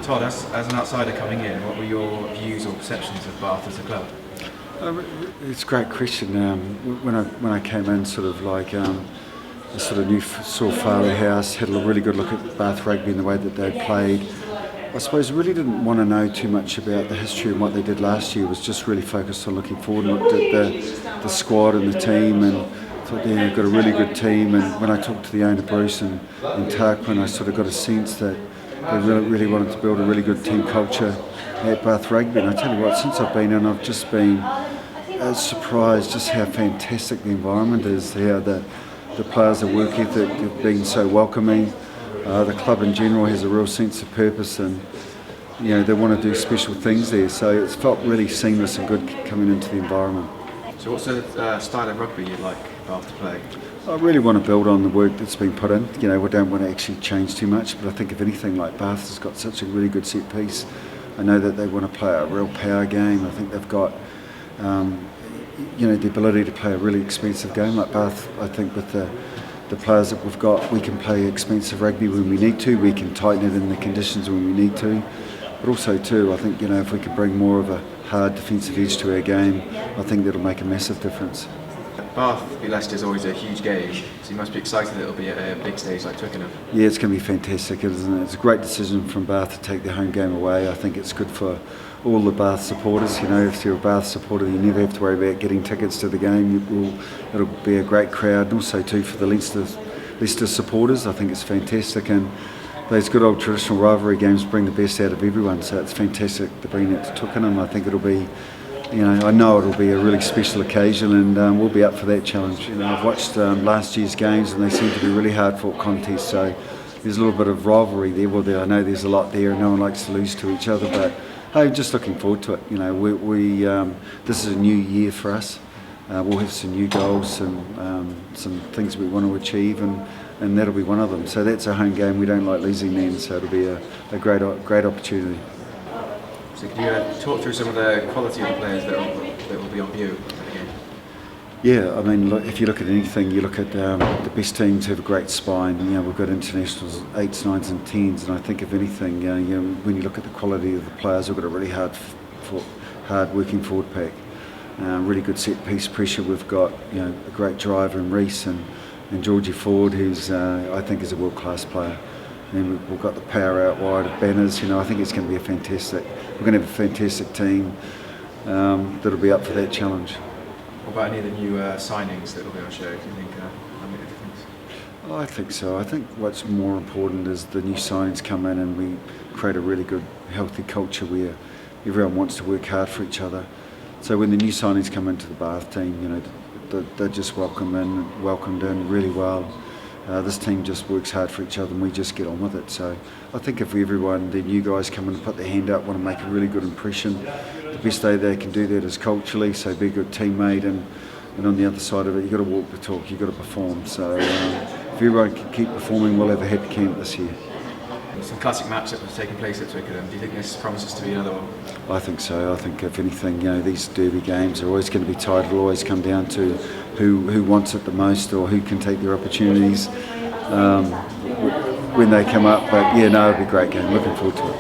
Todd, as an outsider coming in, what were your views or perceptions of Bath as a club? It's a great question. When I came in, sort of like I sort of saw Farley House, had a really good look at Bath Rugby and the way that they'd played. I suppose really didn't want to know too much about the history and what they did last year. Was just really focused on looking forward and looked at the squad and the team and thought, yeah, they've got a really good team. And when I talked to the owner Bruce and Tarquin, I sort of got a sense that they really wanted to build a really good team culture at Bath Rugby. And I tell you what, since I've been in, I've just been surprised just how fantastic the environment is, how the players' work ethic have been so welcoming. The club in general has a real sense of purpose, and they want to do special things there. So it's felt really seamless and good coming into the environment. So what's the style of rugby you'd like Bath to play? I really want to build on the work that's been put in. We don't want to actually change too much, but I think if anything, like Bath has got such a really good set piece. I know that they want to play a real power game. I think they've got the ability to play a really expensive game like Bath. I think with the players that we've got, we can play expensive rugby when we need to. We can tighten it in the conditions when we need to. But also too, I think if we could bring more of a hard defensive edge to our game, I think that'll make a massive difference. Bath v Leicester is always a huge game, so you must be excited that it'll be at a big stage like Twickenham. Yeah, it's going to be fantastic, isn't it? It's a great decision from Bath to take their home game away. I think it's good for all the Bath supporters. If you're a Bath supporter, you never have to worry about getting tickets to the game. It'll be a great crowd, and also too for the Leicester supporters. I think it's fantastic, and those good old traditional rivalry games bring the best out of everyone. So it's fantastic to bring it to Twickenham. I think it'll be, I know it'll be a really special occasion, and we'll be up for that challenge. I've watched last year's games, and they seem to be really hard-fought contests. So there's a little bit of rivalry there. Well, I know there's a lot there, and no one likes to lose to each other, but hey, just looking forward to it. This is a new year for us. We'll have some new goals and some things we want to achieve, and that'll be one of them. So that's a home game. We don't like losing then, so it'll be a great opportunity. So could you talk through some of the quality of the players that will be on view again? Yeah, I mean, look, if you look at anything, you look at the best teams have a great spine. We've got internationals, 8s, 9s and 10s, and I think if anything, when you look at the quality of the players, we've got a really hard working forward pack. Really good set piece pressure. We've got a great driver in Reese and Georgie Ford, who's I think is a world-class player. And we've got the power out wide of Banners. I think it's going to be we're going to have a fantastic team that'll be up for that challenge. What about any of the new signings that will be on show? Do you think that'll make a difference? I think so. I think what's more important is the new signings come in and we create a really good, healthy culture where everyone wants to work hard for each other. So when the new signings come into the Bath team, they're just welcomed in really well. This team just works hard for each other and we just get on with it. So I think if everyone, the new guys come in and put their hand up, want to make a really good impression, the best way they can do that is culturally, so be a good teammate, and on the other side of it, you've got to walk the talk, you've got to perform. So if everyone can keep performing, we'll have a happy camp this year. Some classic match that was taking place at Twickenham. Do you think this promises to be another one? I think so. I think if anything, these derby games are always going to be tight. It'll always come down to who wants it the most or who can take their opportunities when they come up. But yeah, no, it'll be a great game. Looking forward to it.